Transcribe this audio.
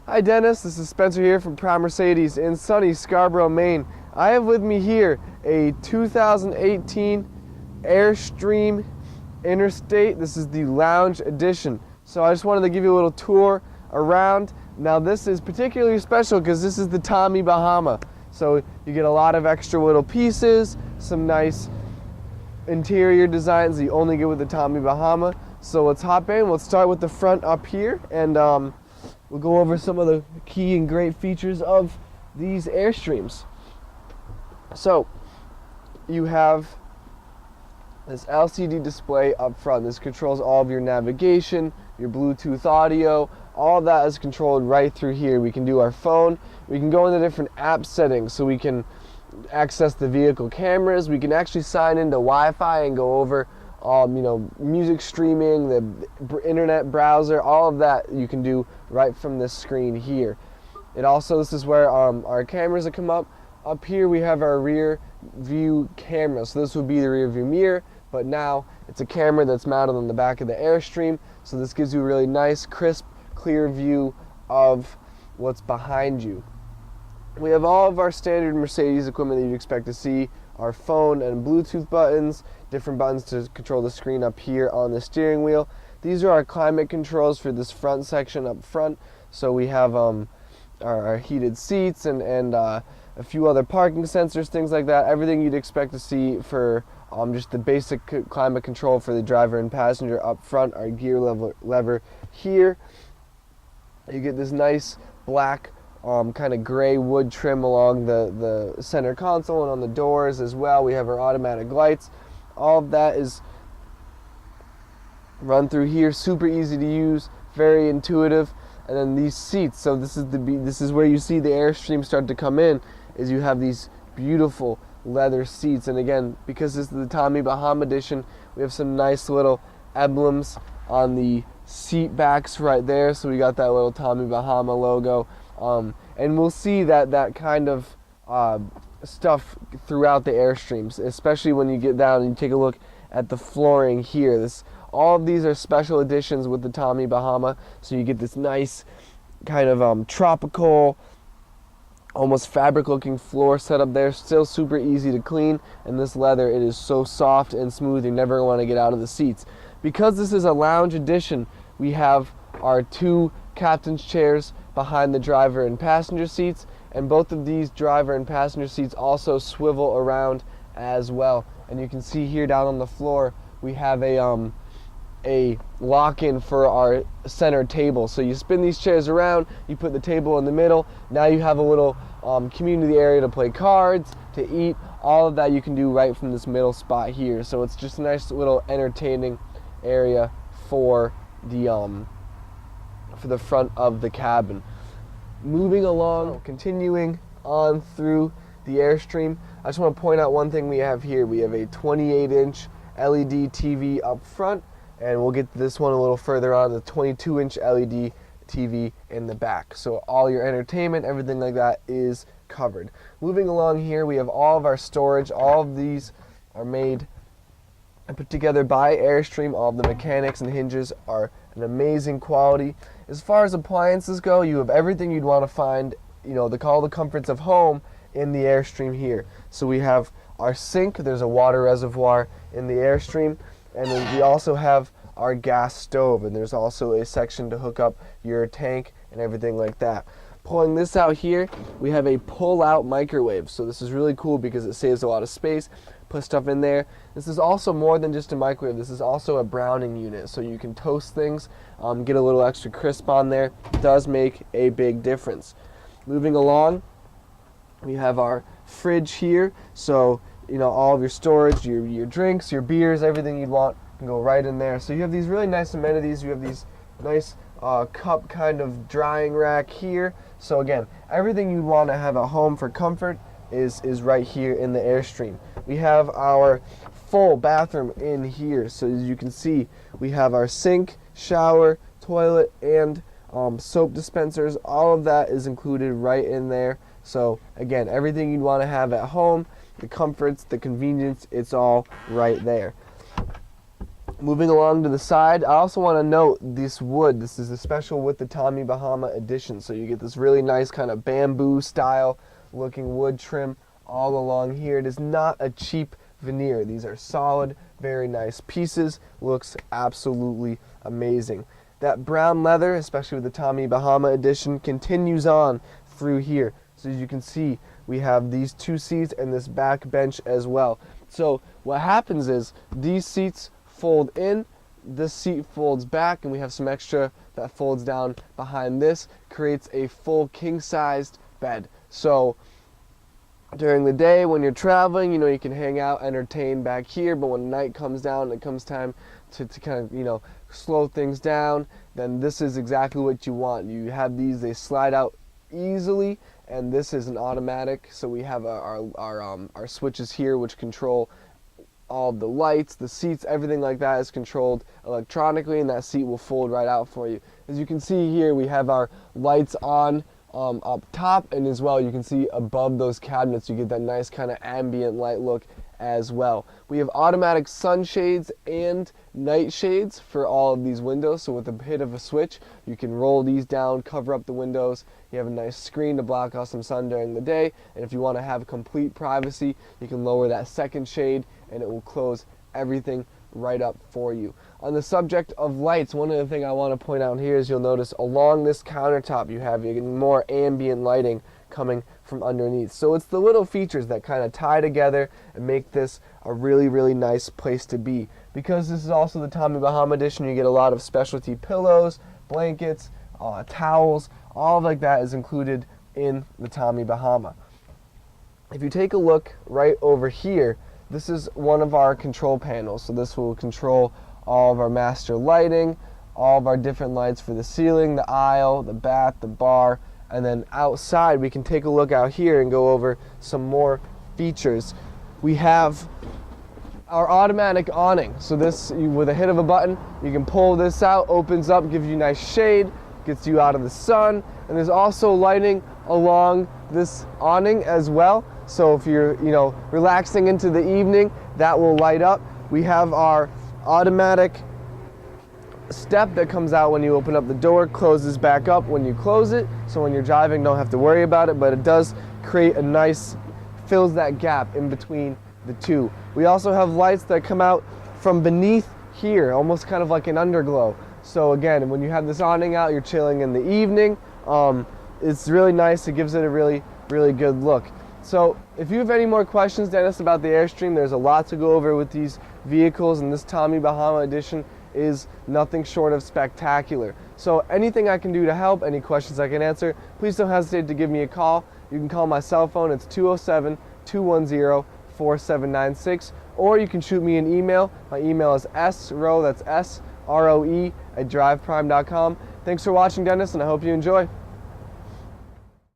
Hi Dennis, this is Spencer here from Prime Mercedes in sunny Scarborough, Maine. I have with me here a 2018 Airstream Interstate. This is the Lounge Edition. So I just wanted to give you a little tour around. Now this is particularly special because this is the Tommy Bahama. So you get a lot of extra little pieces, some nice interior designs that you only get with the Tommy Bahama. So let's hop in. Let's start with the front up here, and we'll go over some of the key and great features of these Airstreams. So you have this LCD display up front. This controls all of your navigation, your Bluetooth audio. All of that is controlled right through here. We can do our phone. We can go into different app settings so we can access the vehicle cameras. We can actually sign into Wi-Fi and go over music streaming, the internet browser, all of that you can do right from this screen here. This is where our cameras that come up. Up here we have our rear view camera. So this would be the rear view mirror, but now it's a camera that's mounted on the back of the Airstream. So this gives you a really nice, crisp, clear view of what's behind you. We have all of our standard Mercedes equipment that you'd expect to see. Our phone and Bluetooth buttons, different buttons to control the screen up here on the steering wheel. These are our climate controls for this front section up front. So we have our heated seats and a few other parking sensors, things like that. Everything you'd expect to see for just the basic climate control for the driver and passenger up front. Our gear lever here. You get this nice black kind of gray wood trim along the center console and on the doors as well. We have our automatic lights. All of that is run through here, super easy to use, very intuitive. And then these seats, so this is where you see the Airstream start to come in, is you have these beautiful leather seats. And again, because this is the Tommy Bahama edition, we have some nice little emblems on the seat backs right there. So we got that little Tommy Bahama logo. And we'll see that kind of stuff throughout the Airstreams, especially when you get down and you take a look at the flooring here. All of these are special editions with the Tommy Bahama, so you get this nice kind of tropical, almost fabric-looking floor set up there. Still super easy to clean, and this leather, it is so soft and smooth, you never want to get out of the seats. Because this is a lounge edition, we have our two captain's chairs behind the driver and passenger seats, and both of these driver and passenger seats also swivel around as well. And you can see here down on the floor we have a lock-in for our center table. So you spin these chairs around, you put the table in the middle, now you have a little community area to play cards, to eat. All of that you can do right from this middle spot here. So it's just a nice little entertaining area for the front of the cabin. Moving along, continuing on through the Airstream, I just want to point out one thing we have here. We have a 28-inch LED TV up front, and we'll get to this one a little further on, the 22-inch LED TV in the back. So all your entertainment, everything like that is covered. Moving along here, we have all of our storage. All of these are made and put together by Airstream. All of the mechanics and hinges are an amazing quality. As far as appliances go, you have everything you'd want to find, all the comforts of home in the Airstream here. So we have our sink, there's a water reservoir in the Airstream, and then we also have our gas stove, and there's also a section to hook up your tank and everything like that. Pulling this out here, we have a pull-out microwave. So this is really cool because it saves a lot of space. Put stuff in there. This is also more than just a microwave. This is also a browning unit, so you can toast things, get a little extra crisp on there. It does make a big difference. Moving along, we have our fridge here. So all of your storage, your drinks, your beers, everything you'd want can go right in there. So you have these really nice amenities. You have these nice cup kind of drying rack here. So again, everything you want to have at home for comfort is right here in the Airstream. We have our full bathroom in here. So as you can see, we have our sink, shower, toilet, and soap dispensers. All of that is included right in there. So again, everything you'd want to have at home, the comforts, the convenience, it's all right there. Moving along to the side, I also want to note this wood. This is a special with the Tommy Bahama edition. So you get this really nice kind of bamboo style looking wood trim all along here. It is not a cheap veneer. These are solid, very nice pieces. Looks absolutely amazing. That brown leather, especially with the Tommy Bahama edition, continues on through here. So as you can see, we have these two seats and this back bench as well. So what happens is these seats fold in, this seat folds back, and we have some extra that folds down behind this, creates a full king-sized bed. So during the day when you're traveling, you know, you can hang out, entertain back here, but when night comes down and it comes time to kind of, you know, slow things down, then this is exactly what you want. You have these, they slide out easily, and this is an automatic, so we have our switches here which control all the lights, the seats, everything like that is controlled electronically, and that seat will fold right out for you. As you can see here, we have our lights on up top, and as well you can see above those cabinets you get that nice kind of ambient light look as well. We have automatic sunshades and night shades for all of these windows, so with a hit of a switch you can roll these down, cover up the windows. You have a nice screen to block out some sun during the day, and if you want to have complete privacy, you can lower that second shade and it will close everything right up for you. On the subject of lights, one other thing I want to point out here is you'll notice along this countertop you have more ambient lighting coming from underneath. So it's the little features that kind of tie together and make this a really, really nice place to be. Because this is also the Tommy Bahama edition, you get a lot of specialty pillows, blankets, towels, all like that is included in the Tommy Bahama. If you take a look right over here, this is one of our control panels. So this will control all of our master lighting, all of our different lights for the ceiling, the aisle, the bath, the bar, and then outside we can take a look out here and go over some more features. We have our automatic awning. So this, with a hit of a button, you can pull this out, opens up, gives you nice shade, gets you out of the sun, and there's also lighting along this awning as well. So if you're, you know, relaxing into the evening, that will light up. We have our automatic step that comes out when you open up the door, closes back up when you close it. So when you're driving, don't have to worry about it, but it does create a nice, fills that gap in between the two. We also have lights that come out from beneath here, almost kind of like an underglow. So again, when you have this awning out, you're chilling in the evening. It's really nice. It gives it a really, really good look. So if you have any more questions, Dennis, about the Airstream, there's a lot to go over with these vehicles, and this Tommy Bahama edition is nothing short of spectacular. So anything I can do to help, any questions I can answer, please don't hesitate to give me a call. You can call my cell phone. It's 207-210-4796, or you can shoot me an email. My email is sroe, that's S-R-O-E, @driveprime.com. Thanks for watching, Dennis, and I hope you enjoy.